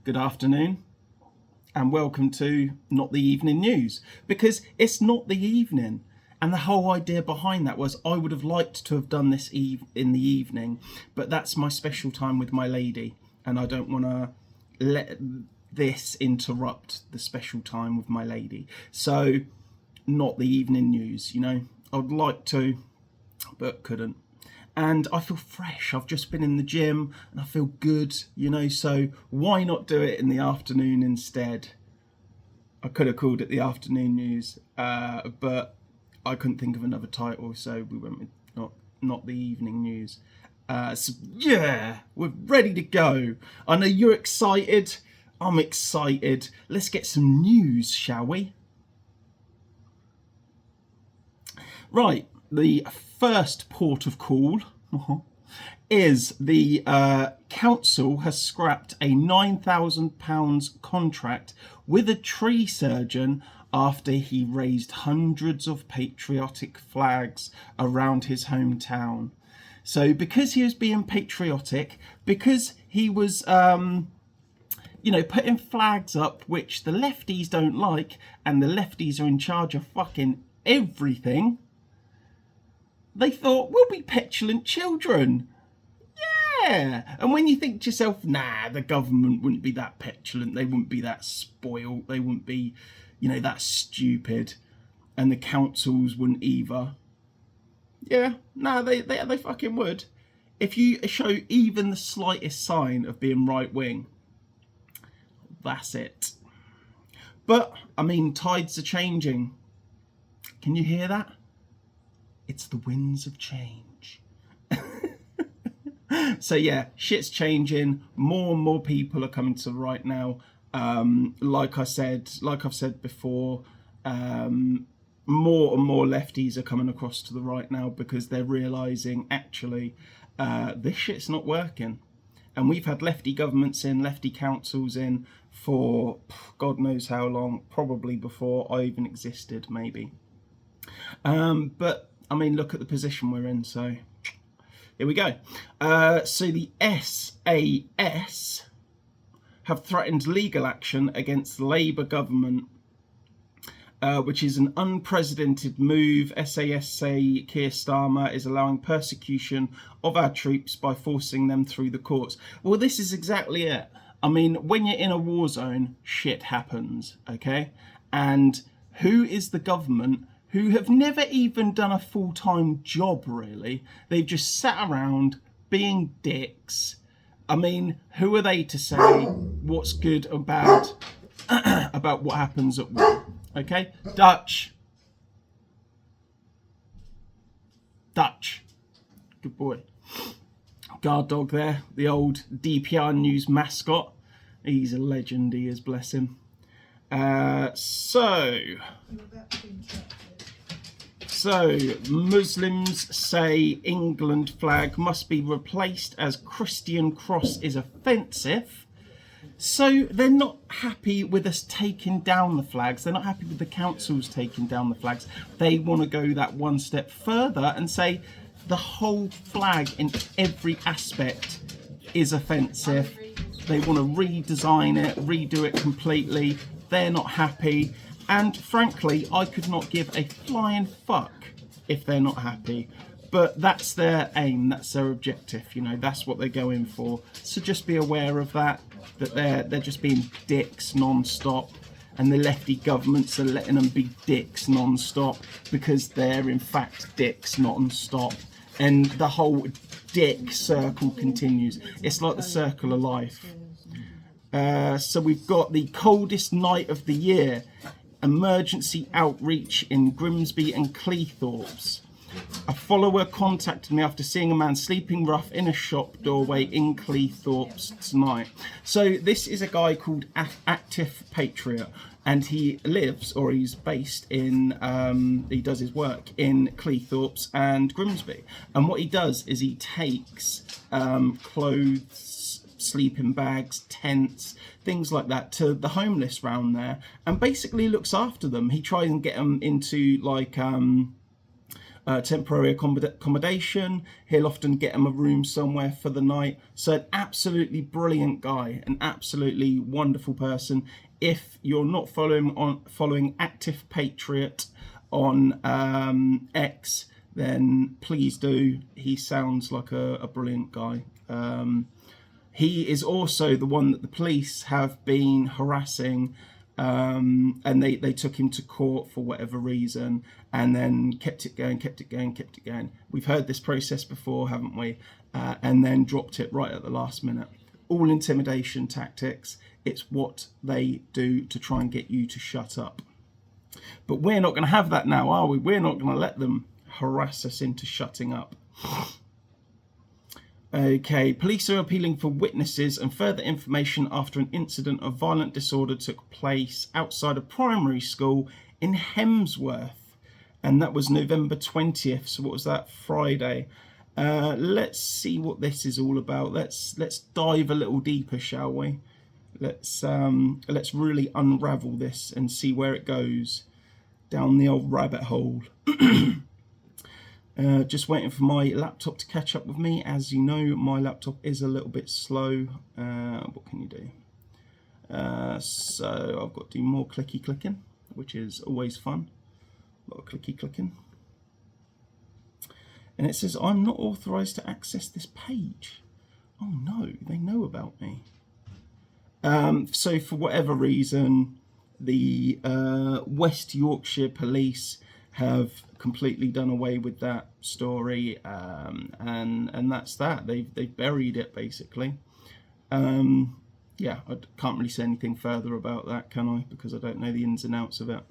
good afternoon, and welcome to Not the Evening News, because it's not the evening. And the whole idea behind that was I would have liked to have done this in the evening, but that's my special time with my lady, and I don't want to let this interrupt the special time with my lady. So, not the evening news, you know. I'd like to, but couldn't. And I feel fresh. I've just been in the gym and I feel good, you know, so why not do it in the afternoon instead? I could have called it the afternoon news, but I couldn't think of another title, so we went with not the evening news. So yeah, we're ready to go. I know you're excited. I'm excited. Let's get some news, shall we? Right, the first port of call is the council has scrapped a £9,000 contract with a tree surgeon after he raised hundreds of patriotic flags around his hometown. So because he was being patriotic, because he was putting flags up which the lefties don't like, and the lefties are in charge of fucking everything, they thought, we'll be petulant children. Yeah. And when you think to yourself, nah, the government wouldn't be that petulant, they wouldn't be that spoiled, they wouldn't be, that stupid, and the councils wouldn't either. Yeah, nah, they fucking would. If you show even the slightest sign of being right wing, that's it. But, I mean, tides are changing. Can you hear that? It's the winds of change. So yeah, shit's changing. More and more people are coming to the right now. Like I've said before, more and more lefties are coming across to the right now because they're realising actually this shit's not working. And we've had lefty governments in, lefty councils in for God knows how long, probably before I even existed, maybe. But I mean, look at the position we're in, so here we go. So the SAS have threatened legal action against the Labour government, which is an unprecedented move. SAS say Keir Starmer is allowing persecution of our troops by forcing them through the courts. Well, this is exactly it. I mean, when you're in a war zone, shit happens, okay? And who is the government who have never even done a full-time job, really? They've just sat around being dicks. I mean, who are they to say what's good or bad about what happens at war? Okay? Dutch. Good boy. Guard dog there, the old DPR News mascot. He's a legend, he is, bless him. So, Muslims say England flag must be replaced as Christian cross is offensive. So they're not happy with us taking down the flags. They're not happy with the councils taking down the flags. They want to go that one step further and say the whole flag in every aspect is offensive. They want to redesign it, redo it completely. They're not happy. And frankly, I could not give a flying fuck if they're not happy. But that's their aim, that's their objective, that's what they're going for. So just be aware of that they're just being dicks non-stop. And the lefty governments are letting them be dicks non-stop because they're in fact dicks non-stop. And the whole dick circle continues. It's like the circle of life. So we've got the coldest night of the year. Emergency outreach in Grimsby and Cleethorpes. A follower contacted me after seeing a man sleeping rough in a shop doorway in Cleethorpes tonight. So this is a guy called Active Patriot, and he lives, or he's based in, he does his work in Cleethorpes and Grimsby. And what he does is he takes clothes, sleeping bags, tents, things like that to the homeless round there, and basically looks after them. He tries and get them into like temporary accommodation. He'll often get him a room somewhere for the night. So an absolutely brilliant guy, an absolutely wonderful person. If you're not following Active Patriot on X, then please do. He sounds like a brilliant guy. He is also the one that the police have been harassing, and they took him to court for whatever reason, and then kept it going. We've heard this process before, haven't we? And then dropped it right at the last minute. All intimidation tactics. It's what they do to try and get you to shut up. But we're not going to have that now, are we? We're not going to let them harass us into shutting up. Okay, police are appealing for witnesses and further information after an incident of violent disorder took place outside a primary school in Hemsworth, and that was November 20th. So what was that? Friday. Let's see what this is all about. Let's dive a little deeper, shall we? Let's really unravel this and see where it goes down the old rabbit hole. Just waiting for my laptop to catch up with me. As you know, my laptop is a little bit slow. What can you do? So I've got to do more clicky clicking, which is always fun. A lot of clicky clicking. And it says, I'm not authorized to access this page. Oh no, they know about me. So for whatever reason, the West Yorkshire police have completely done away with that story, and that's that. They've buried it basically. Yeah, I can't really say anything further about that, can I? Because I don't know the ins and outs of it.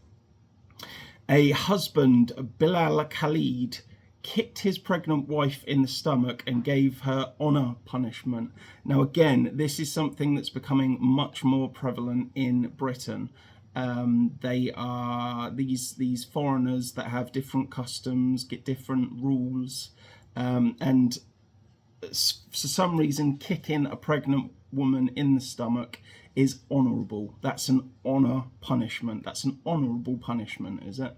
A husband, Bilal Khalid, kicked his pregnant wife in the stomach and gave her honour punishment. Now again, this is something that's becoming much more prevalent in Britain. They are these foreigners that have different customs, get different rules, and for some reason kicking a pregnant woman in the stomach is honourable. That's an honour punishment. That's an honourable punishment, is it?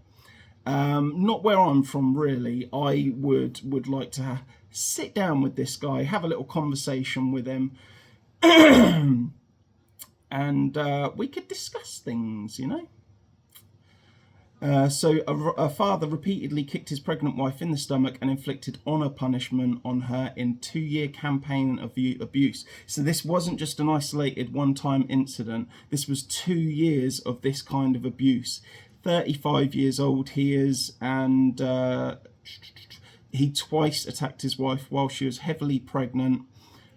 Not where I'm from, really. I would like to sit down with this guy, have a little conversation with him, and we could discuss things, you know. So a father repeatedly kicked his pregnant wife in the stomach and inflicted honour punishment on her in 2-year campaign of abuse. So this wasn't just an isolated one-time incident. This was 2 years of this kind of abuse. 35 years old he is, and he twice attacked his wife while she was heavily pregnant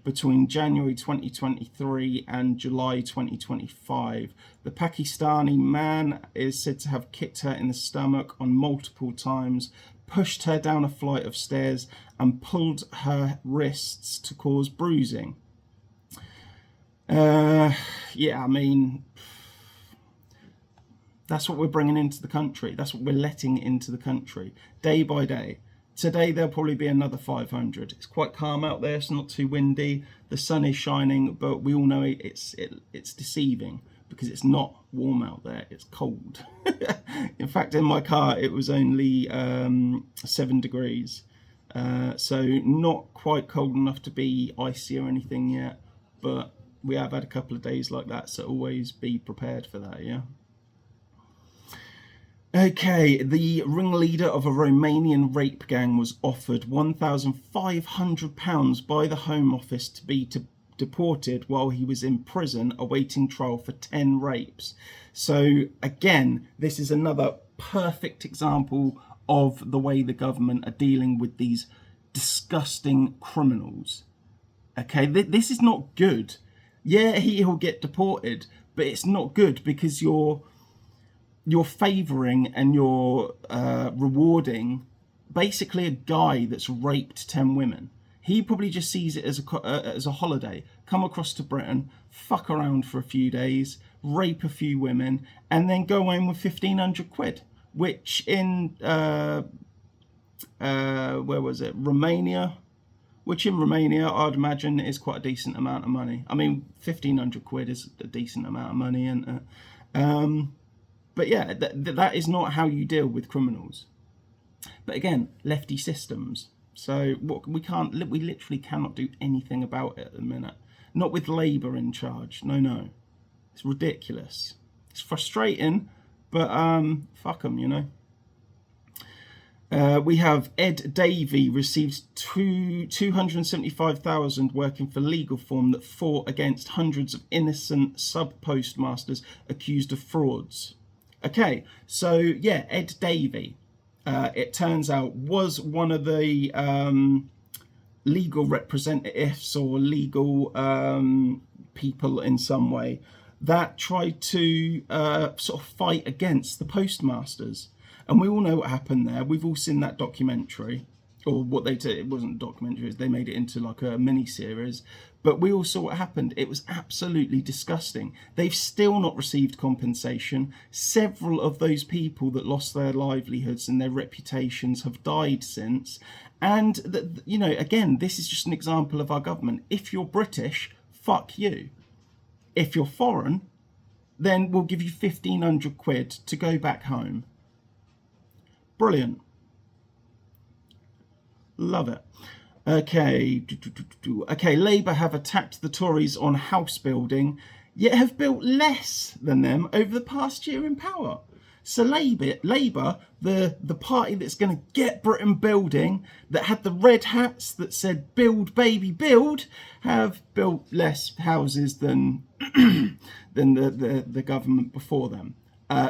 between January 2023 and July 2025. The Pakistani man is said to have kicked her in the stomach on multiple times, pushed her down a flight of stairs, and pulled her wrists to cause bruising. Yeah, I mean, that's what we're bringing into the country. That's what we're letting into the country, day by day. Today there'll probably be another 500. It's quite calm out there. It's not too windy. The sun is shining, but we all know it's deceiving because it's not warm out there. It's cold. In fact, in my car it was only 7 degrees, so not quite cold enough to be icy or anything yet. But we have had a couple of days like that, so always be prepared for that. Yeah. Okay, the ringleader of a Romanian rape gang was offered £1,500 by the Home Office to be deported while he was in prison awaiting trial for 10 rapes. So again, this is another perfect example of the way the government are dealing with these disgusting criminals. Okay, this is not good. Yeah, he'll get deported, but it's not good because you're favouring and you're rewarding basically a guy that's raped 10 women. He probably just sees it as a holiday. Come across to Britain, fuck around for a few days, rape a few women, and then go home with 1,500 quid, which in, where was it? Romania, which in Romania, I'd imagine is quite a decent amount of money. I mean, 1,500 quid is a decent amount of money, and but yeah, that is not how you deal with criminals. But again, lefty systems. So what we literally cannot do anything about it at the minute. Not with Labour in charge. No. It's ridiculous. It's frustrating, but fuck them, you know. We have Ed Davey receives $275,000 working for legal firm that fought against hundreds of innocent sub-postmasters accused of frauds. Okay, so yeah, Ed Davey, it turns out, was one of the legal representatives or legal people in some way that tried to sort of fight against the postmasters. And we all know what happened there. We've all seen that documentary, or what they did. It wasn't a documentary, they made it into like a mini-series. But we all saw what happened. It was absolutely disgusting. They've still not received compensation. Several of those people that lost their livelihoods and their reputations have died since. And, you know, again, this is just an example of our government. If you're British, fuck you. If you're foreign, then we'll give you 1,500 quid to go back home. Brilliant. Love it. Okay. Okay, Labour have attacked the Tories on house building, yet have built less than them over the past year in power. So Labour, the party that's going to get Britain building, that had the red hats that said build baby build, have built less houses than than the government before them.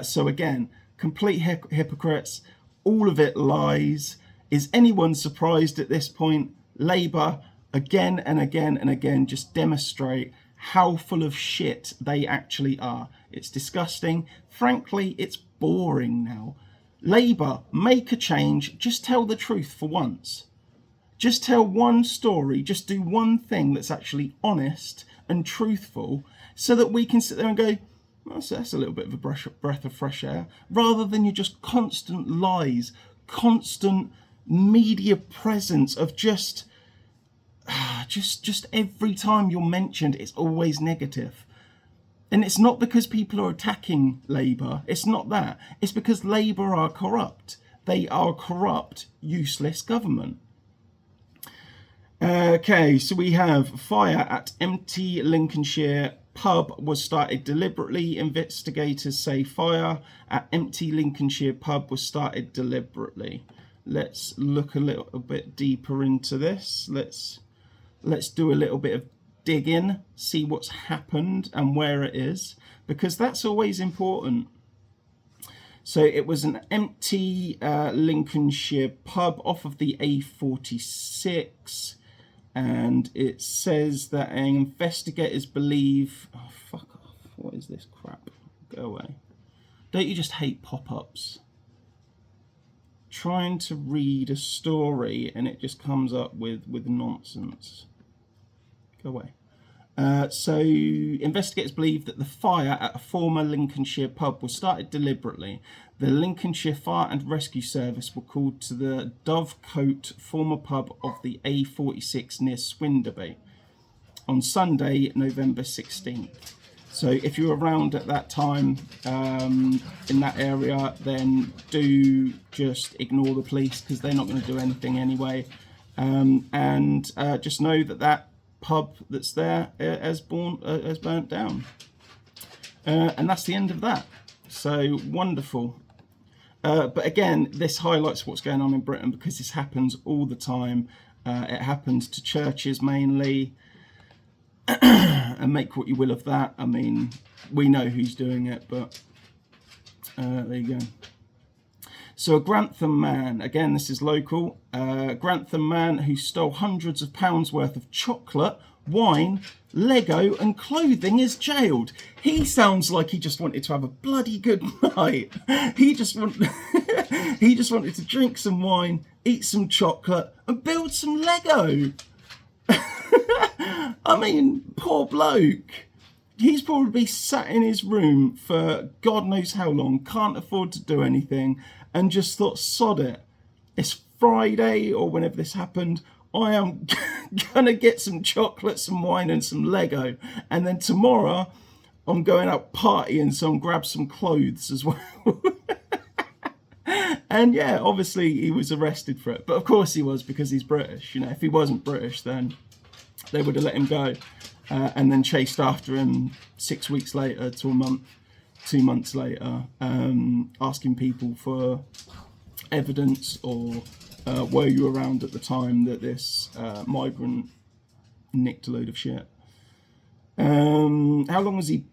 So again, complete hypocrites. All of it lies. Is anyone surprised at this point? Labour, again and again and again, just demonstrate how full of shit they actually are. It's disgusting. Frankly, it's boring now. Labour, make a change. Just tell the truth for once. Just tell one story. Just do one thing that's actually honest and truthful, so that we can sit there and go, well, that's a little bit of a breath of fresh air, rather than your just constant lies, constant media presence of just every time you're mentioned, it's always negative. And it's not because people are attacking Labour. It's not that. It's because Labour are corrupt. They are a corrupt, useless government. Okay, so we have fire at empty Lincolnshire pub was started deliberately. Investigators say fire at empty Lincolnshire pub was started deliberately. Let's look a little bit deeper into this. Let's do a little bit of digging, see what's happened and where it is, because that's always important. So it was an empty Lincolnshire pub off of the A46. And it says that investigators believe... Oh, fuck off. What is this crap? Go away. Don't you just hate pop-ups? Trying to read a story and it just comes up with nonsense. Go away. So investigators believe that the fire at a former Lincolnshire pub was started deliberately. The Lincolnshire Fire and Rescue Service were called to the Dovecote former pub of the A46 near Swinderby on Sunday, November 16th. So if you're around at that time in that area, then do just ignore the police, because they're not going to do anything anyway. And just know that pub that's there has burnt down. And that's the end of that. So wonderful. But again, this highlights what's going on in Britain, because this happens all the time. It happens to churches mainly. And make what you will of that. I mean, we know who's doing it, but there you go. So a Grantham man, again, this is local, Grantham man who stole hundreds of pounds worth of chocolate, wine, Lego and clothing is jailed. He sounds like he just wanted to have a bloody good night. He just wanted to drink some wine, eat some chocolate and build some Lego. I mean, poor bloke. He's probably sat in his room for God knows how long, can't afford to do anything, and just thought, sod it. It's Friday, or whenever this happened, I am going to get some chocolate, some wine and some Lego. And then tomorrow, I'm going out partying, so I'll grab some clothes as well. And yeah, obviously he was arrested for it. But of course he was, because he's British. You know, if he wasn't British, then they would have let him go. And then chased after him 6 weeks later to a month, 2 months later, asking people for evidence or were you around at the time that this migrant nicked a load of shit. How long was he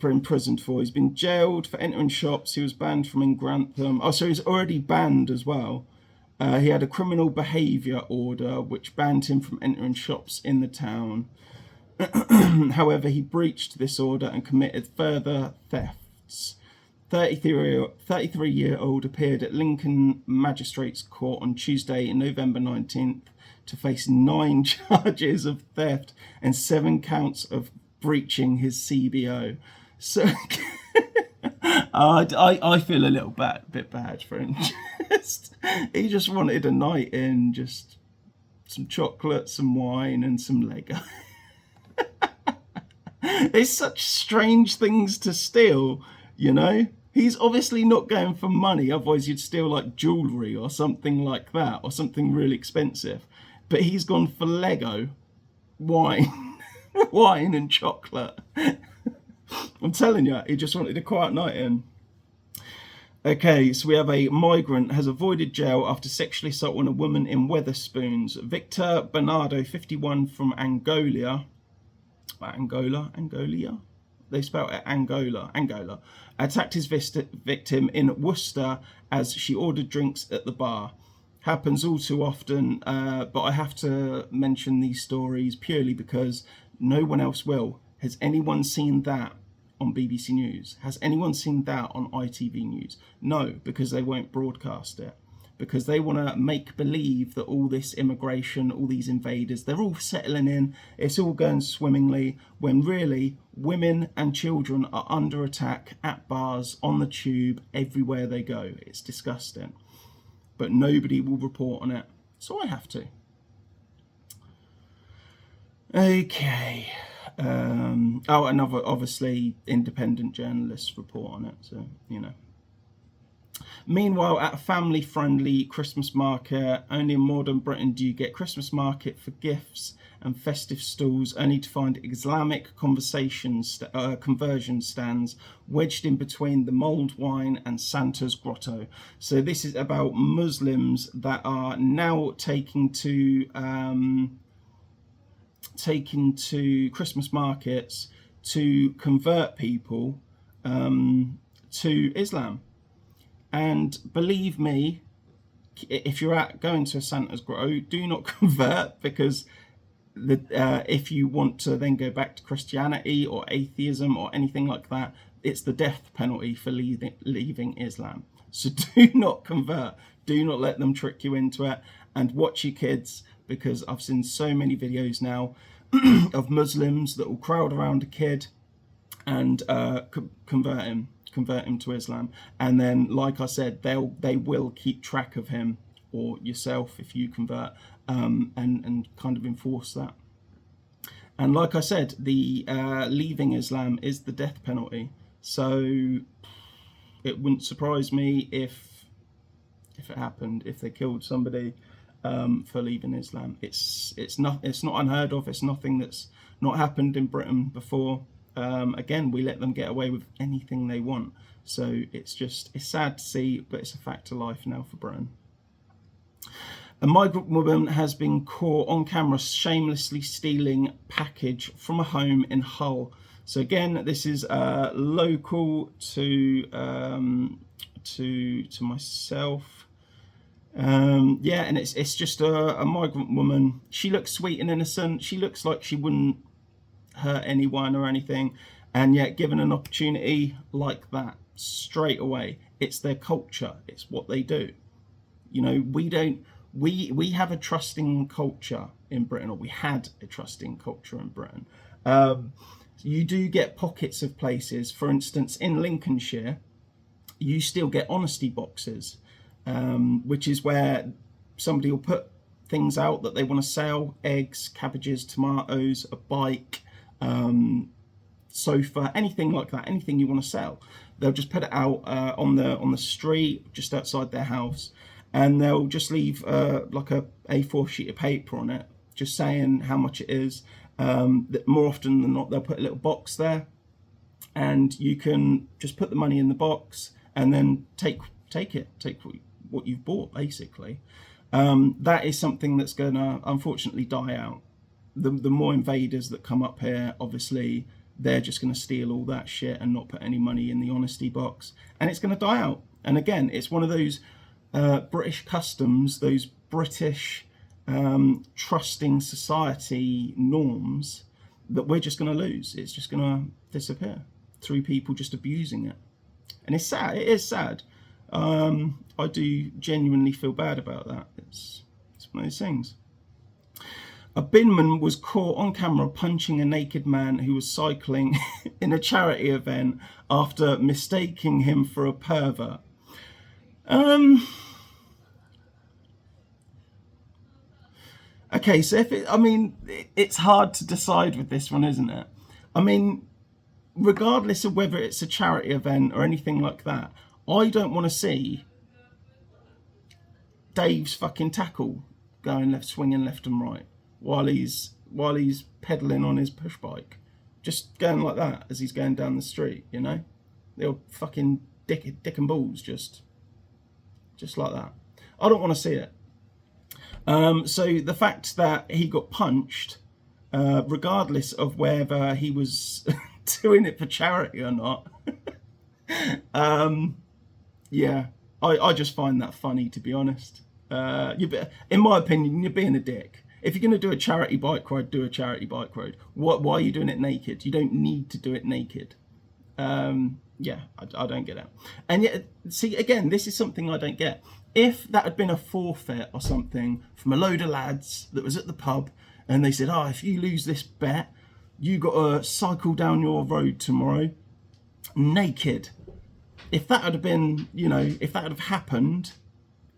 imprisoned for? He's been jailed for entering shops. He was banned from in Grantham. Oh, so he's already banned as well. He had a criminal behaviour order which banned him from entering shops in the town. However, he breached this order and committed further thefts. 33-year-old appeared at Lincoln Magistrates Court on Tuesday, November 19th, to face 9 charges of theft and 7 counts of breaching his CBO. So I feel a little bit bad for him. He just wanted a night in, just some chocolate, some wine, and some Lego. It's such strange things to steal, you know. He's obviously not going for money, otherwise you'd steal like jewellery or something like that, or something really expensive. But he's gone for Lego, wine, wine and chocolate. I'm telling you, he just wanted a quiet night in. Okay, so we have a migrant has avoided jail after sexually assaulting a woman in Wetherspoons. Victor Bernardo, 51, from Angola. Angola? They spell it Angola, attacked his victim in Worcester as she ordered drinks at the bar. Happens all too often, but I have to mention these stories purely because no one else will. Has anyone seen that on BBC News? Has anyone seen that on ITV News? No, because they won't broadcast it. Because they want to make believe that all this immigration, all these invaders, they're all settling in, it's all going swimmingly, when really women and children are under attack at bars, on the tube, everywhere they go. It's disgusting. But nobody will report on it, so I have to. Okay. Another, obviously, independent journalists report on it, so, you know. Meanwhile, at a family-friendly Christmas market, only in modern Britain do you get Christmas market for gifts and festive stalls, only to find Islamic conversion stands wedged in between the mulled wine and Santa's grotto. So this is about Muslims that are now taking to Christmas markets to convert people to Islam. And believe me, if you're going to a Santa's grotto, do not convert, because if you want to then go back to Christianity or atheism or anything like that, it's the death penalty for leaving Islam. So do not convert. Do not let them trick you into it. And watch your kids, because I've seen so many videos now of Muslims that will crowd around a kid and convert him to Islam, and then, like I said, they will keep track of him or yourself if you convert, and kind of enforce that. And like I said, the leaving Islam is the death penalty, so it wouldn't surprise me if it happened, if they killed somebody for leaving Islam. It's not unheard of. It's nothing that's not happened in Britain before. Again, we let them get away with anything they want. So it's sad to see, but it's a fact of life now for Britain. A migrant woman has been caught on camera shamelessly stealing package from a home in Hull. So again, this is local to myself. Yeah, and it's just a migrant woman. She looks sweet and innocent. She looks like she wouldn't hurt anyone or anything, and yet given an opportunity like that, straight away, it's their culture, it's what they do. You know, we have a trusting culture in Britain, or we had a trusting culture in Britain. You do get pockets of places, for instance in Lincolnshire, you still get honesty boxes, which is where somebody will put things out that they want to sell: eggs, cabbages, tomatoes, a bike, sofa, anything like that, anything you want to sell. They'll just put it out on the street just outside their house, and they'll just leave like a A4 sheet of paper on it, just saying how much it is. That more often than not, they'll put a little box there, and you can just put the money in the box and then take what you've bought, basically. That is something that's going to unfortunately die out. The more invaders that come up here, obviously, they're just going to steal all that shit and not put any money in the honesty box, and it's going to die out. And again, it's one of those British customs, those British trusting society norms that we're just going to lose. It's just going to disappear through people just abusing it. And it's sad. It is sad. I do genuinely feel bad about that. It's one of those things. A binman was caught on camera punching a naked man who was cycling in a charity event after mistaking him for a pervert. Okay, so it's hard to decide with this one, isn't it? I mean, regardless of whether it's a charity event or anything like that, I don't want to see Dave's fucking tackle swinging left and right while he's pedaling on his push bike, just going like that as he's going down the street. You know, the old fucking dick and balls, just like that. I don't want to see it. So the fact that he got punched, regardless of whether he was doing it for charity or not, yeah, I just find that funny, to be honest. In my opinion, you're being a dick. If you're going to do a charity bike ride, do a charity bike ride. Why are you doing it naked? You don't need to do it naked. Yeah, I don't get it. And yet, see, again, this is something I don't get. If that had been a forfeit or something from a load of lads that was at the pub, and they said, if you lose this bet, you got to cycle down your road tomorrow naked. If that had been, if that had happened,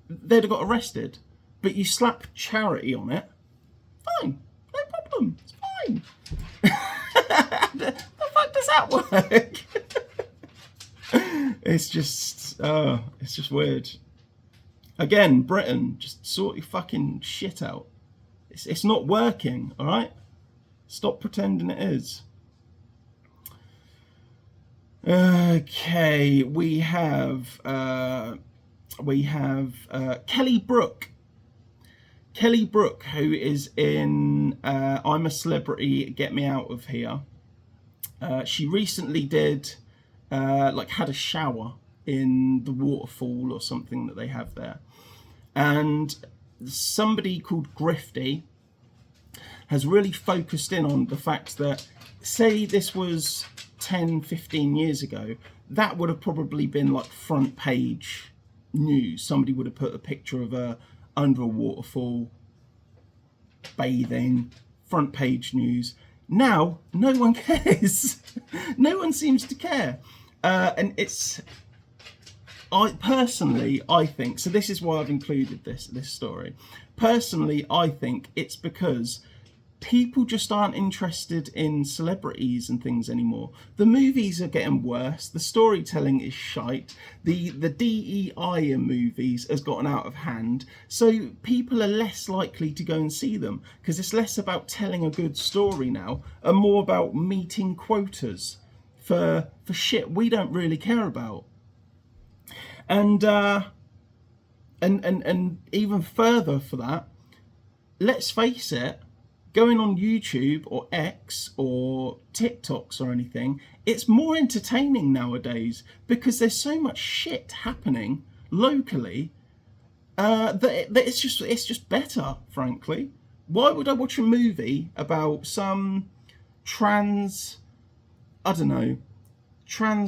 they'd have got arrested. But you slap charity on it, fine, no problem, it's fine. The fuck does that work? It's just weird. Again, Britain, just sort your fucking shit out. It's not working, all right? Stop pretending it is. Okay, we have Kelly Brook. Kelly Brook, who is in I'm a Celebrity, Get Me Out of Here. She recently did had a shower in the waterfall or something that they have there, and somebody called Grifty has really focused in on the fact that, say this was 10-15 years ago, that would have probably been like front page news. Somebody would have put a picture of her under a waterfall bathing, front page news. Now no one cares. No one seems to care. And I think, so this is why I've included this story. Personally, I think it's because people just aren't interested in celebrities and things anymore. The movies are getting worse. The storytelling is shite. The DEI in movies has gotten out of hand. So people are less likely to go and see them because it's less about telling a good story now and more about meeting quotas for shit we don't really care about. And even further for that, let's face it, going on YouTube or X or TikToks or anything, it's more entertaining nowadays because there's so much shit happening locally that it's just better, frankly. Why would I watch a movie about some trans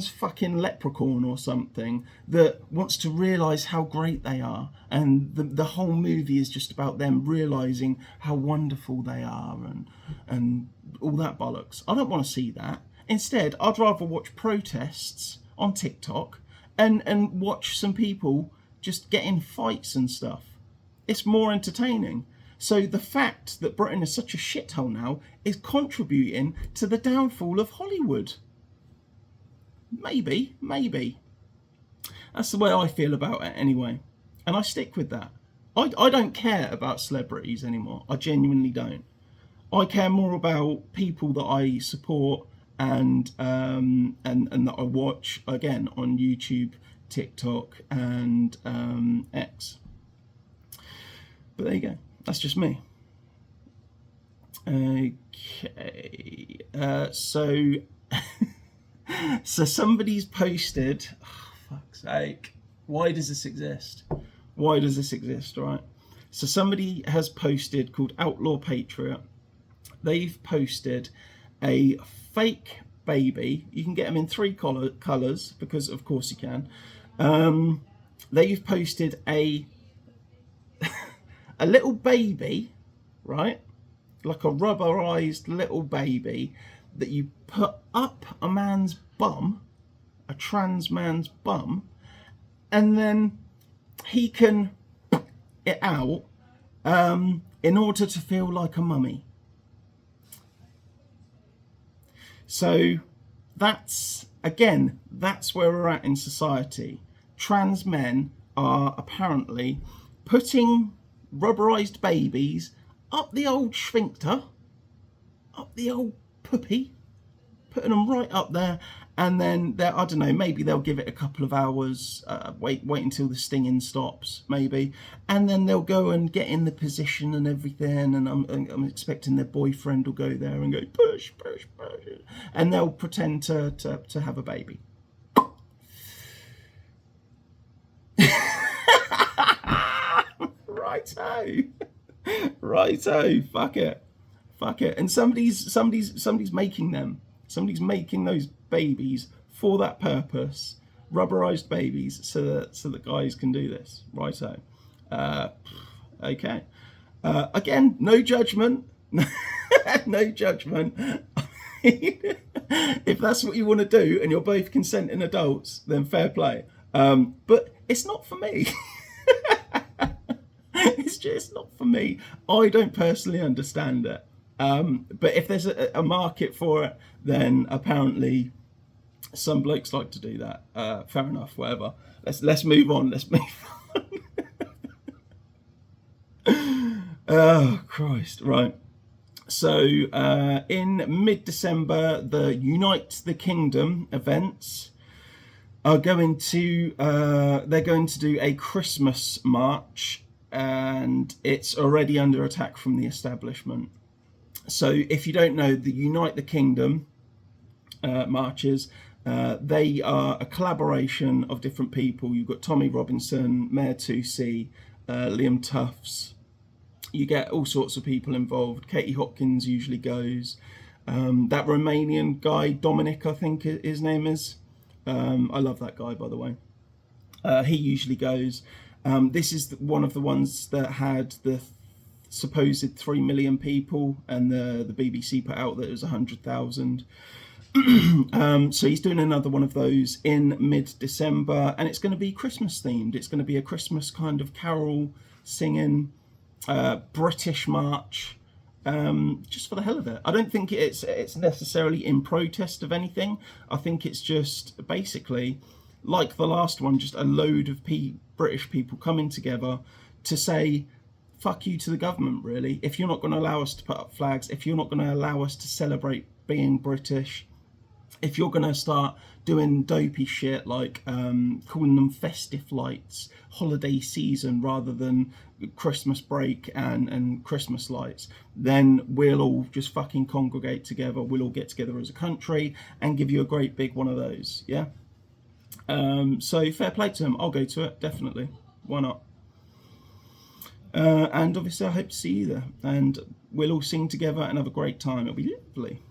fucking leprechaun or something that wants to realise how great they are, and the whole movie is just about them realising how wonderful they are and all that bollocks? I don't want to see that. Instead, I'd rather watch protests on TikTok and watch some people just get in fights and stuff. It's more entertaining. So the fact that Britain is such a shithole now is contributing to the downfall of Hollywood. Maybe. That's the way I feel about it anyway. And I stick with that. I don't care about celebrities anymore. I genuinely don't. I care more about people that I support and that I watch, again, on YouTube, TikTok, and X. But there you go. That's just me. Okay. So somebody's posted. Oh, fuck's sake! Why does this exist? Right. So somebody has posted, called Outlaw Patriot. They've posted a fake baby. You can get them in 3 colours, because of course you can. They've posted a little baby, right? Like a rubberized little baby that you put up a man's bum, a trans man's bum, and then he can it out in order to feel like a mummy. So that's where we're at in society. Trans men are apparently putting rubberized babies up the old sphincter, up the old puppy, putting them right up there, and then I don't know, maybe they'll give it a couple of hours, wait until the stinging stops, maybe, and then they'll go and get in the position and everything, and I'm expecting their boyfriend will go there and go push, and they'll pretend to have a baby. Righto, fuck it, and somebody's making them. Somebody's making those babies for that purpose, rubberized babies, so that guys can do this. Righto. Okay. Again, no judgment. No judgment. If that's what you want to do and you're both consenting adults, then fair play. But it's not for me. It's just not for me. I don't personally understand it. But if there's a market for it, then apparently some blokes like to do that. Fair enough, whatever. Let's move on. Oh, Christ. Right. So in mid-December, the Unite the Kingdom events are going to do a Christmas march, and it's already under attack from the establishment. So if you don't know, the Unite the Kingdom marches, they are a collaboration of different people. You've got Tommy Robinson, Mayor Toosey, Liam Tufts. You get all sorts of people involved. Katie Hopkins usually goes. That Romanian guy, Dominic, I think his name is. I love that guy, by the way. He usually goes. This is one of the ones that had the supposed 3 million people, and the BBC put out that it was 100,000. So he's doing another one of those in mid-December, and it's going to be Christmas themed. It's going to be a Christmas kind of carol singing, British march, just for the hell of it. I don't think it's necessarily in protest of anything. I think it's just basically, like the last one, just a load of British people coming together to say fuck you to the government, really. If you're not going to allow us to put up flags, if you're not going to allow us to celebrate being British, if you're going to start doing dopey shit like calling them festive lights, holiday season rather than Christmas break and Christmas lights, then we'll all just fucking congregate together. We'll all get together as a country and give you a great big one of those, yeah? So fair play to them. I'll go to it, definitely. Why not? And obviously I hope to see you there, and we'll all sing together and have a great time. It'll be lovely.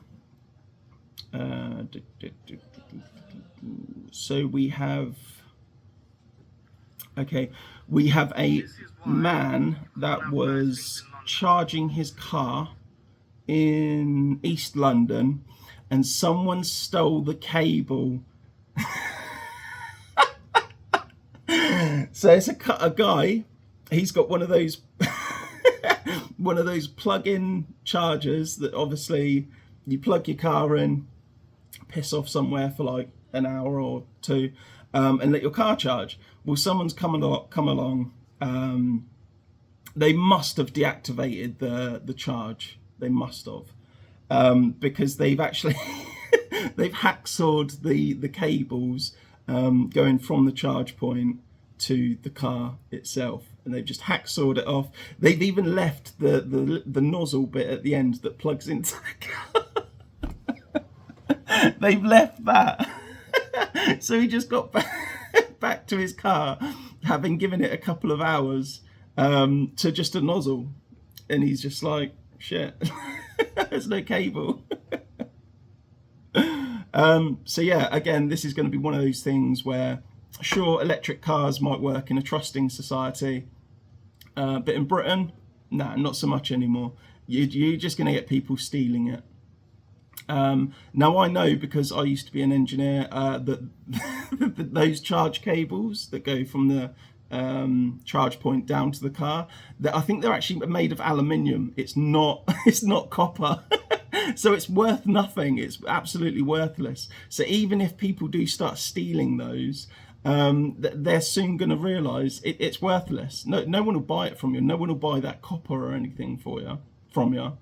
So we have a man that was charging his car in East London, and someone stole the cable. So it's a guy. He's got one of those one of those plug-in chargers that obviously you plug your car in, piss off somewhere for like an hour or two, and let your car charge. Well, someone's come along. They must have deactivated the charge. They must have, because they've actually they've hacksawed the cables going from the charge point to the car itself, and they've just hacksawed it off. They've even left the nozzle bit at the end that plugs into the car. They've left that. So he just got back to his car, having given it a couple of hours, to just a nozzle, and he's just like, shit, there's no cable. So yeah, again, this is going to be one of those things where, sure, electric cars might work in a trusting society, but in Britain, nah, not so much anymore. You're just going to get people stealing it. Now I know, because I used to be an engineer, that those charge cables that go from the charge point down to the car, that I think they're actually made of aluminium. It's not copper. So it's worth nothing. It's absolutely worthless. So even if people do start stealing those, they're soon going to realise it's worthless. No one will buy it from you. No one will buy that copper or anything from you.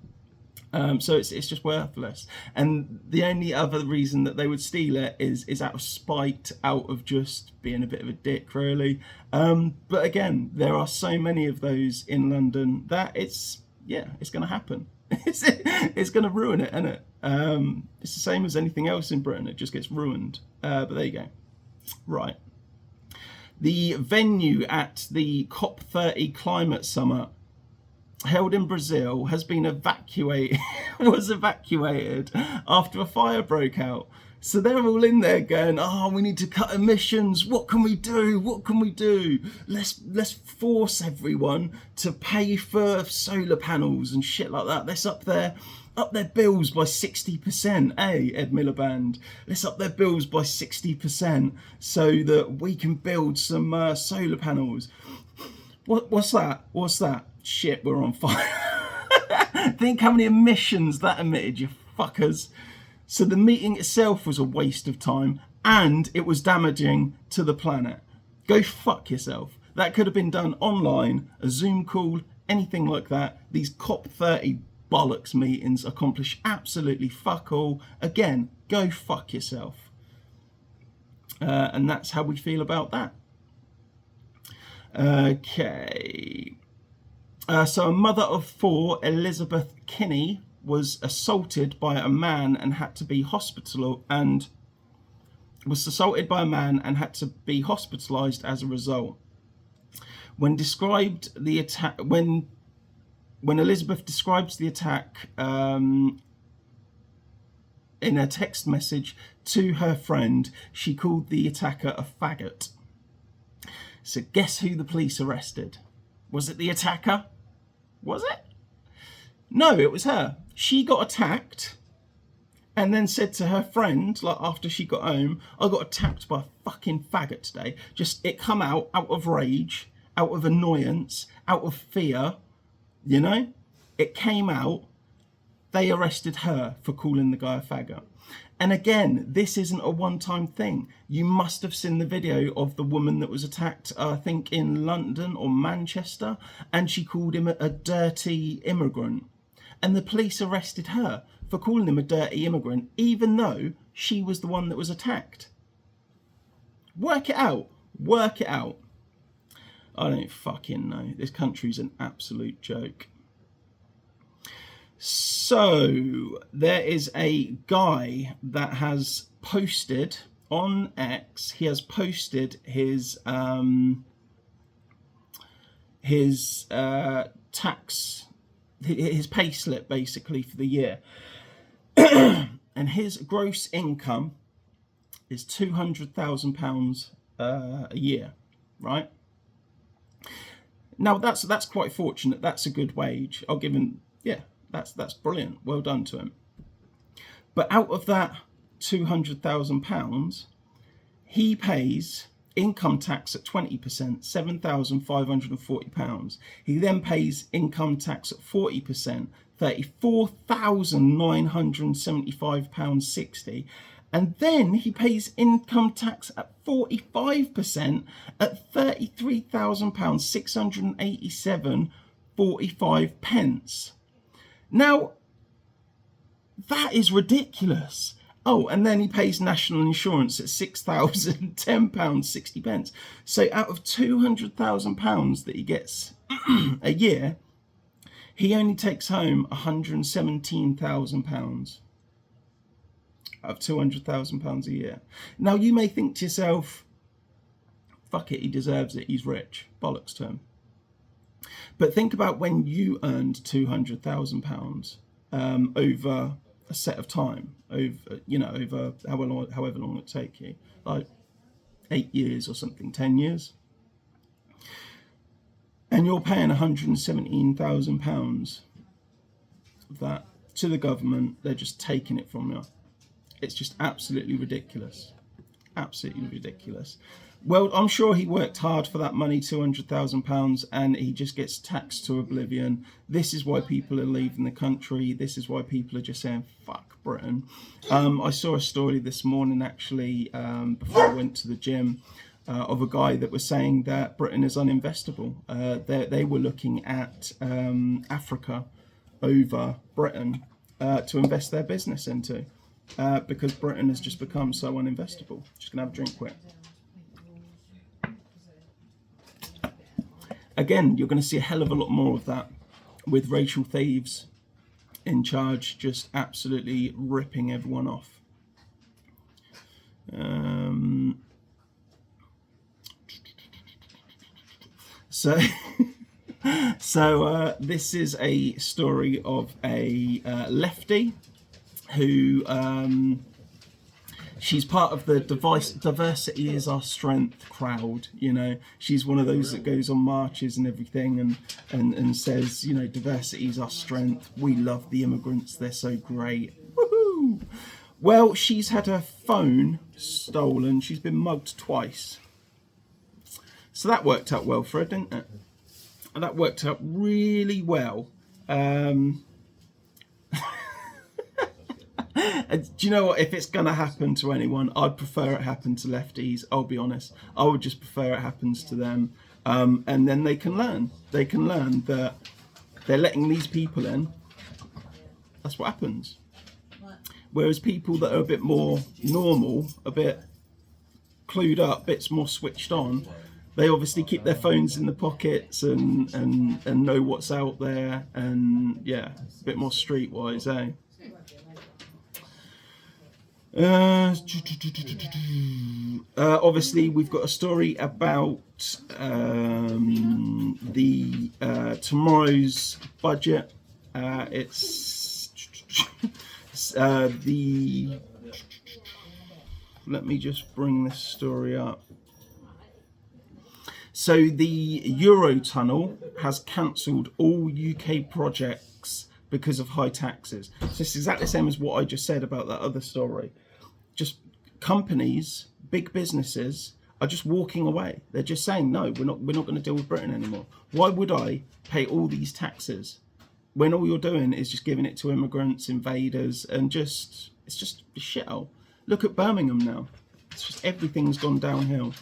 So it's just worthless. And the only other reason that they would steal it is out of spite, out of just being a bit of a dick, really. But again, there are so many of those in London that it's going to happen. It's going to ruin it, isn't it? It's the same as anything else in Britain. It just gets ruined. But there you go. Right. The venue at the COP30 climate summit held in Brazil has been evacuated after a fire broke out. So they're all in there going, oh, we need to cut emissions. What can we do? What can we do? Let's force everyone to pay for solar panels and shit like that. Let's up their bills by 60%. Hey, Ed Miliband, let's up their bills by 60% so that we can build some solar panels. What's that? What's that? Shit, we're on fire. Think how many emissions that emitted, you fuckers. So the meeting itself was a waste of time, and it was damaging to the planet. Go fuck yourself. That could have been done online, a Zoom call, anything like that. These COP30 bollocks meetings accomplish absolutely fuck all. Again, go fuck yourself. And that's how we feel about that. Okay. So a mother of four, Elizabeth Kinney, was assaulted by a man and had to be hospitalized as a result. When Elizabeth describes the attack in a text message to her friend, she called the attacker a faggot. So guess who the police arrested? Was it the attacker? Was it? No, it was her. She got attacked and then said to her friend, like after she got home, I got attacked by a fucking faggot today. Just, it come out of rage, out of annoyance, out of fear, you know? It came out. They arrested her for calling the guy a faggot. And again, this isn't a one-time thing. You must have seen the video of the woman that was attacked, I think in London or Manchester, and she called him a dirty immigrant. And the police arrested her for calling him a dirty immigrant, even though she was the one that was attacked. Work it out. Work it out. I don't fucking know. This country's an absolute joke. So there is a guy that has posted on X. He has posted his tax, his pay slip basically for the year, and his gross income is £200,000 a year, right? Now that's quite fortunate. That's a good wage. I'll give him, yeah. That's brilliant. Well done to him. But out of that £200,000, he pays income tax at 20%, £7,540. He then pays income tax at 40%, £34,975.60. And then he pays income tax at 45% at £33,687.45. Now, that is ridiculous. Oh, and then he pays national insurance at £6,010.60. So out of £200,000 that he gets a year, he only takes home £117,000 out of £200,000 a year. Now, you may think to yourself, fuck it, he deserves it, he's rich. Bollocks to him. But think about when you earned £200,000 over a set of time, over however long it take you, like 8 years or something, 10 years, and you're paying £117,000 of that to the government. They're just taking it from you. It's just absolutely ridiculous. Absolutely ridiculous. Well, I'm sure he worked hard for that money, £200,000, and he just gets taxed to oblivion. This is why people are leaving the country. This is why people are just saying, fuck Britain. I saw a story this morning, actually, before I went to the gym, of a guy that was saying that Britain is uninvestable. They were looking at Africa over Britain to invest their business into, because Britain has just become so uninvestable. Just gonna have a drink quick. Again, you're going to see a hell of a lot more of that with Rachel Thieves in charge, just absolutely ripping everyone off. So this is a story of a lefty who she's part of the diversity is our strength crowd. She's one of those that goes on marches and everything and says, diversity is our strength. We love the immigrants. They're so great. Woohoo! Well, she's had her phone stolen. She's been mugged twice. So that worked out well for her, didn't it? And that worked out really well. Do you know what? If it's going to happen to anyone, I'd prefer it happen to lefties. I'll be honest. I would just prefer it happens to them. And then they can learn. They can learn that they're letting these people in. That's what happens. Whereas people that are a bit more normal, a bit clued up, bits more switched on, they obviously keep their phones in the pockets and know what's out there. And yeah, a bit more streetwise, eh? Obviously we've got a story about the tomorrow's budget. Let me just bring this story up. So the Eurotunnel has cancelled all UK projects because of high taxes. So it's exactly the same as what I just said about that other story. Just companies, big businesses are just walking away. They're just saying, no, we're not going to deal with Britain anymore. Why would I pay all these taxes when all you're doing is just giving it to immigrants, invaders, and it's just a shithole. Look at Birmingham now. It's just everything's gone downhill.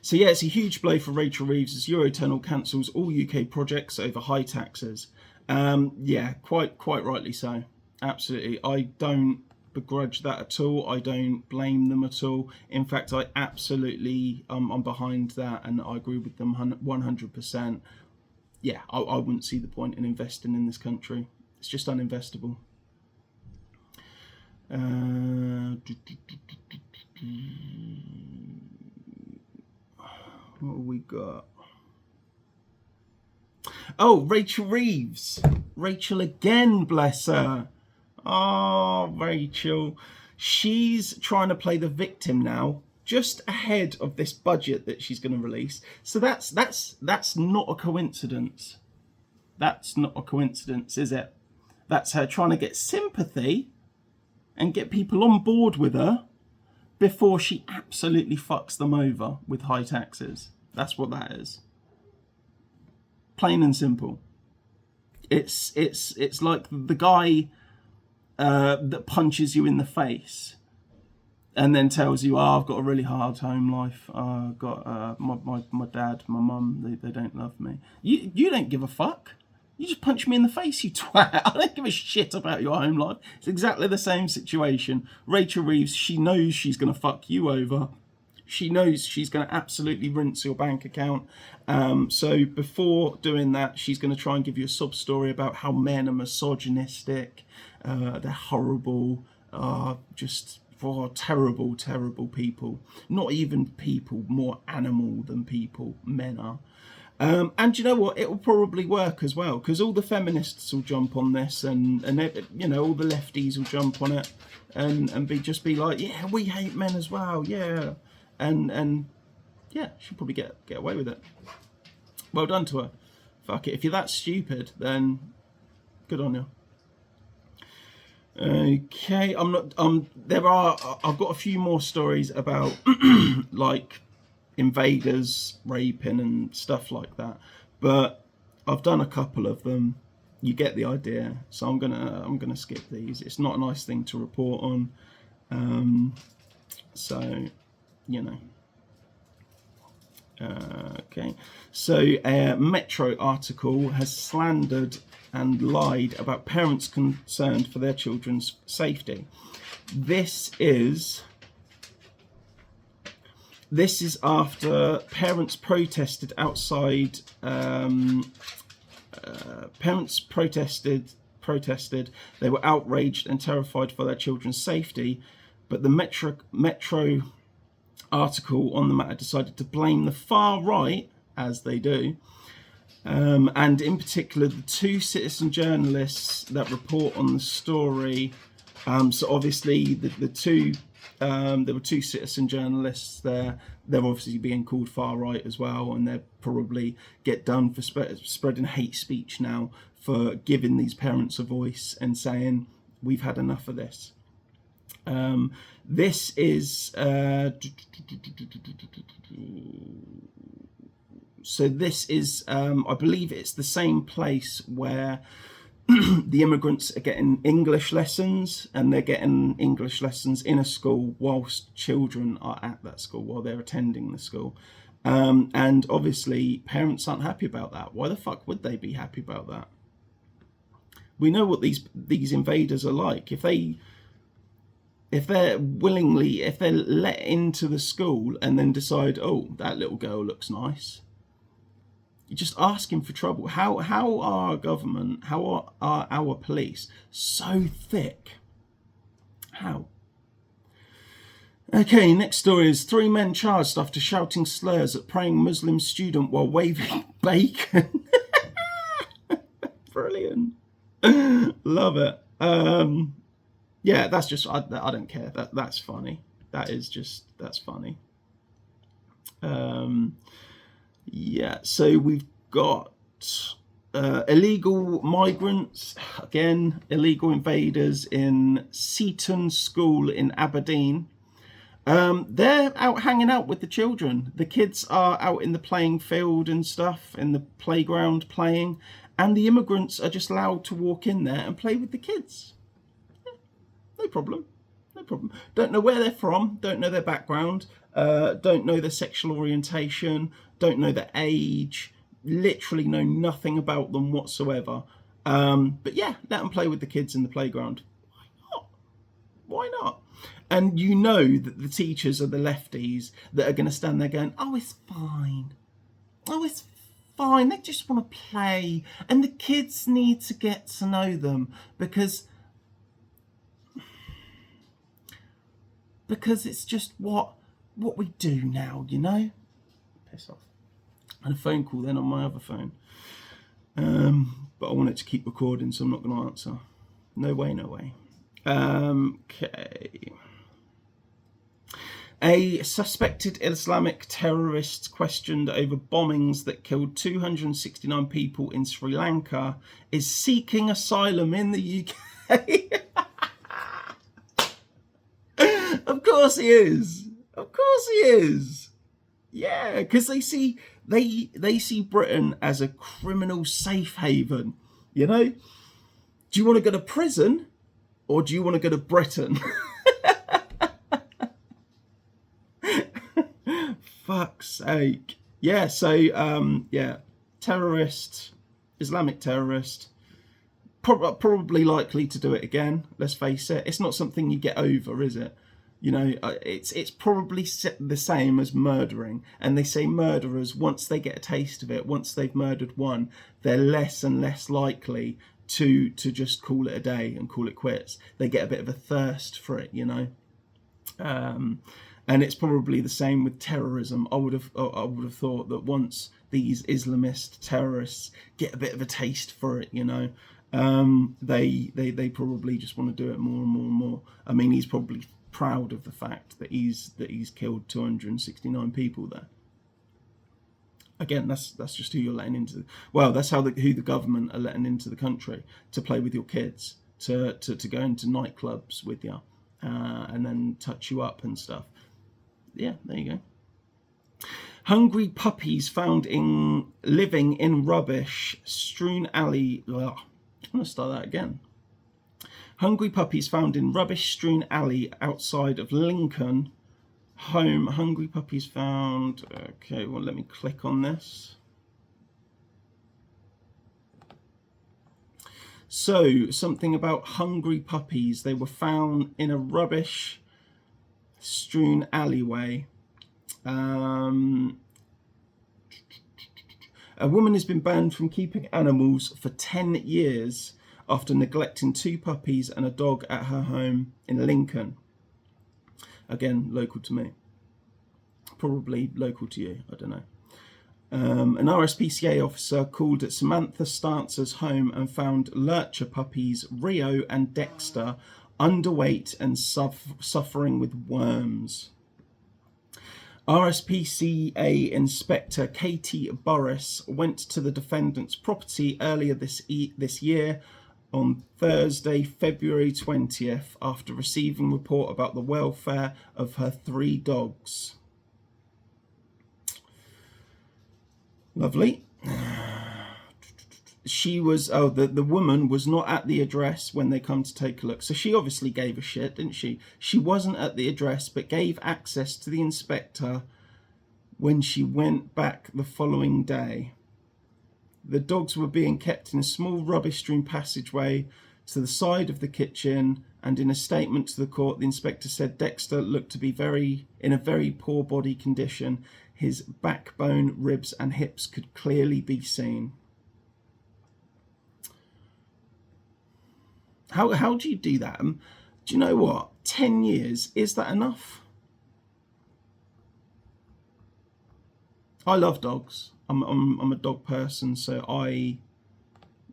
So yeah, it's a huge blow for Rachel Reeves as Eurotunnel cancels all UK projects over high taxes. Yeah, quite rightly so. Absolutely. I don't begrudge that at all. I don't blame them at all. In fact, I absolutely, I'm behind that, and I agree with them 100%. Yeah, I wouldn't see the point in investing in this country. It's just uninvestable. What have we got? Oh, Rachel Reeves. Rachel again, bless her. Oh, Rachel. She's trying to play the victim now, just ahead of this budget that she's going to release. So that's not a coincidence. That's not a coincidence, is it? That's her trying to get sympathy and get people on board with her before she absolutely fucks them over with high taxes. That's what that is. Plain and simple. It's like the guy that punches you in the face and then tells you, "Oh, I've got a really hard home life. I've got my dad, my mum, they don't love me." You don't give a fuck. You just punch me in the face, you twat. I don't give a shit about your home life. It's exactly the same situation. Rachel Reeves, she knows she's going to fuck you over. She knows she's going to absolutely rinse your bank account. So before doing that, she's going to try and give you a sob story about how men are misogynistic, they're horrible, just terrible, terrible people. Not even people, more animal than people, men are. And you know what? It will probably work as well, because all the feminists will jump on this, and you know, all the lefties will jump on it, and be like, yeah, we hate men as well, yeah, and yeah, she'll probably get away with it. Well done to her. Fuck it. If you're that stupid, then good on you. Okay, I've got a few more stories about like invaders raping and stuff like that, but I've done a couple of them. You get the idea, so I'm gonna skip these. It's not a nice thing to report on, so you know. Okay, so a Metro article has slandered and lied about parents concerned for their children's safety. This is after parents protested outside. Parents protested. They were outraged and terrified for their children's safety, but the Metro article on the matter decided to blame the far right, as they do, and in particular the two citizen journalists that report on the story. So obviously the two, there were two citizen journalists there. They're obviously being called far right as well, and they'll probably get done for spreading hate speech now, for giving these parents a voice and saying, we've had enough of this. This is so this is I believe it's the same place where the immigrants are getting English lessons, and they're getting English lessons in a school whilst children are at that school, while they're attending the school. And obviously parents aren't happy about that. Why the fuck would they be happy about that? We know what these invaders are like. If they're let into the school and then decide, oh, that little girl looks nice, you're just asking for trouble. How are our government, how are our police so thick? How? Okay, next story is 3 men charged after shouting slurs at praying Muslim student while waving bacon. Brilliant. Love it. Yeah, that's just, I don't care. That's funny. That's funny. Yeah, so we've got illegal migrants, again, illegal invaders in Seaton School in Aberdeen. They're out hanging out with the children. The kids are out in the playing field and stuff, in the playground playing, and the immigrants are just allowed to walk in there and play with the kids. No problem. Don't know where they're from, don't know their background, don't know their sexual orientation, don't know their age, literally know nothing about them whatsoever. But yeah, let them play with the kids in the playground. Why not? And you know that the teachers are the lefties that are going to stand there going, oh, it's fine. Oh, it's fine. They just want to play. And the kids need to get to know them because it's just what we do now, you know? Piss off. And a phone call then on my other phone. But I want it to keep recording, so I'm not going to answer. No way. Okay. A suspected Islamic terrorist questioned over bombings that killed 269 people in Sri Lanka is seeking asylum in the UK. Of Of course he is. Of course he is. Yeah, because they see Britain as a criminal safe haven. You know, do you want to go to prison, or do you want to go to Britain? Fuck's sake. Yeah. So yeah, terrorist, Islamic terrorist. Probably likely to do it again. Let's face it. It's not something you get over, is it? You know, it's probably the same as murdering. And they say murderers, once they get a taste of it, once they've murdered one, they're less and less likely to just call it a day and call it quits. They get a bit of a thirst for it, you know. And it's probably the same with terrorism. I would have thought that once these Islamist terrorists get a bit of a taste for it, you know, they probably just want to do it more and more and more. I mean, he's probably proud of the fact that he's killed 269 people there. Again, that's just who you're letting into. Well, that's who the government are letting into the country to play with your kids, to go into nightclubs with you, and then touch you up and stuff. Yeah, there you go. Hungry puppies found living in rubbish strewn alley. I'm going to start that again. Hungry puppies found in rubbish strewn alley outside of Lincoln home. Hungry puppies found. Okay, well, let me click on this. So, something about hungry puppies. They were found in a rubbish strewn alleyway. A woman has been banned from keeping animals for 10 years after neglecting 2 puppies and a dog at her home in Lincoln. Again, local to me. Probably local to you, I don't know. An RSPCA officer called at Samantha Stancer's home and found lurcher puppies Rio and Dexter underweight and suffering with worms. RSPCA Inspector Katie Burris went to the defendant's property earlier this year on Thursday, February 20th, after receiving report about the welfare of her 3 dogs. Lovely. She was, the woman was not at the address when they come to take a look. So she obviously gave a shit, didn't she? She wasn't at the address, but gave access to the inspector when she went back the following day. The dogs were being kept in a small rubbish-strewn passageway to the side of the kitchen, and in a statement to the court, the inspector said Dexter looked to be in a very poor body condition. His backbone, ribs and hips could clearly be seen. How do you do that? Do you know what? 10 years, is that enough? I love dogs. I'm a dog person, so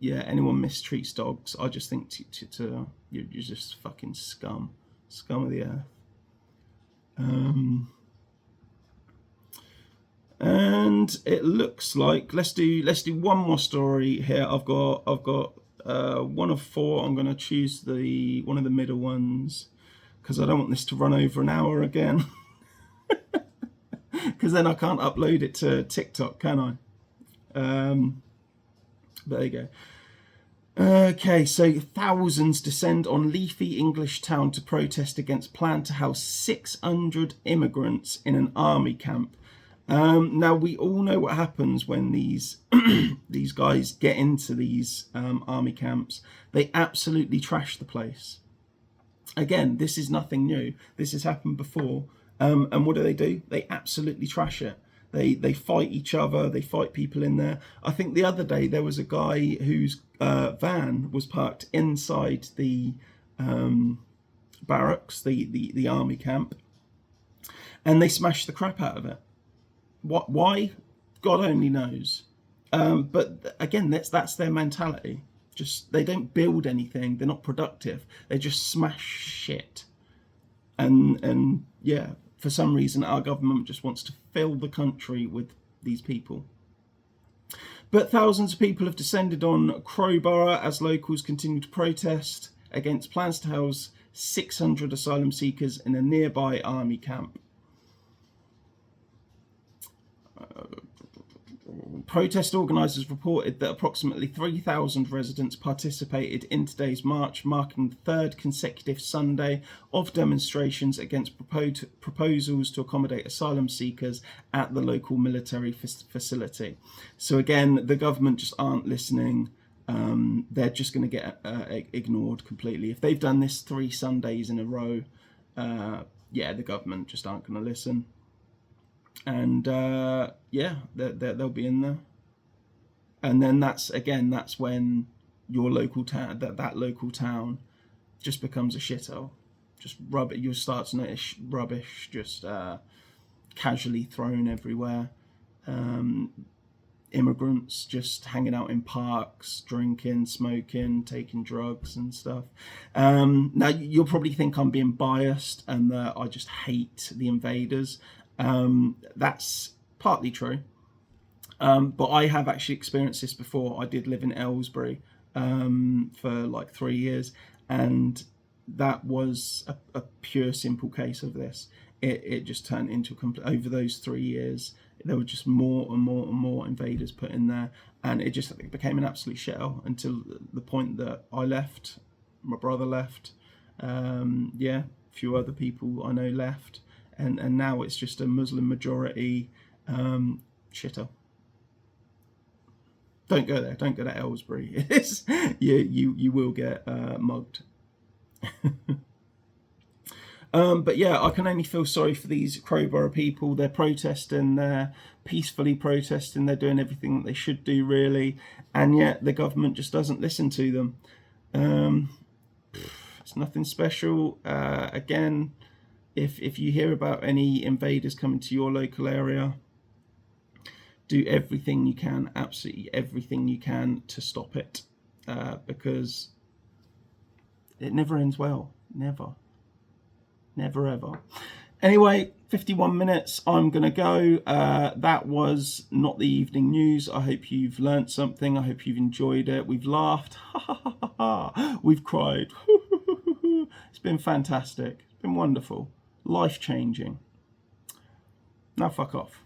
anyone mistreats dogs, I just think you're just fucking scum of the earth. And it looks like let's do one more story here. I've got one of 4. I'm going to choose one of the middle ones because I don't want this to run over an hour again. Because then I can't upload it to TikTok, can I? There you go. Okay, so thousands descend on leafy English town to protest against plan to house 600 immigrants in an army camp. Now, we all know what happens when these these guys get into these army camps. They absolutely trash the place. Again, this is nothing new. This has happened before. And what do? They absolutely trash it. They fight each other. They fight people in there. I think the other day there was a guy whose van was parked inside the barracks, the army camp, and they smashed the crap out of it. Why? God only knows. But again, that's their mentality. Just they don't build anything. They're not productive. They just smash shit. And yeah, for some reason our government just wants to fill the country with these people. But thousands of people have descended on Crowborough as locals continue to protest against plans to house 600 asylum seekers in a nearby army camp. Protest organisers reported that approximately 3,000 residents participated in today's march, marking the third consecutive Sunday of demonstrations against proposals to accommodate asylum seekers at the local military facility. So again, the government just aren't listening. They're just going to get ignored completely. If they've done this 3 Sundays in a row, yeah, the government just aren't going to listen. And yeah, they'll be in there. And then that's when your local town, that local town, just becomes a shithole. Just rubbish. You'll start to notice rubbish just casually thrown everywhere. Immigrants just hanging out in parks, drinking, smoking, taking drugs and stuff. Now you'll probably think I'm being biased and that I just hate the invaders. That's partly true, but I have actually experienced this before. I did live in Aylesbury for like 3 years, and that was a pure simple case of this. It just turned into over those 3 years, there were just more and more and more invaders put in there, and it became an absolute shithole until the point that I left, my brother left, yeah, a few other people I know left. And now it's just a Muslim majority shithole. Don't go there. Don't go to Aylesbury. You will get mugged. But yeah, I can only feel sorry for these Crowborough people. They're protesting. They're peacefully protesting. They're doing everything that they should do, really, and yet the government just doesn't listen to them. It's nothing special. Again. If you hear about any invaders coming to your local area, do everything you can, absolutely everything you can to stop it, because it never ends well. Never ever. Anyway, 51 minutes. I'm going to go. That was Not the Evening News. I hope you've learnt something. I hope you've enjoyed it. We've laughed. We've cried. It's been fantastic. It's been wonderful. Life-changing. Now fuck off.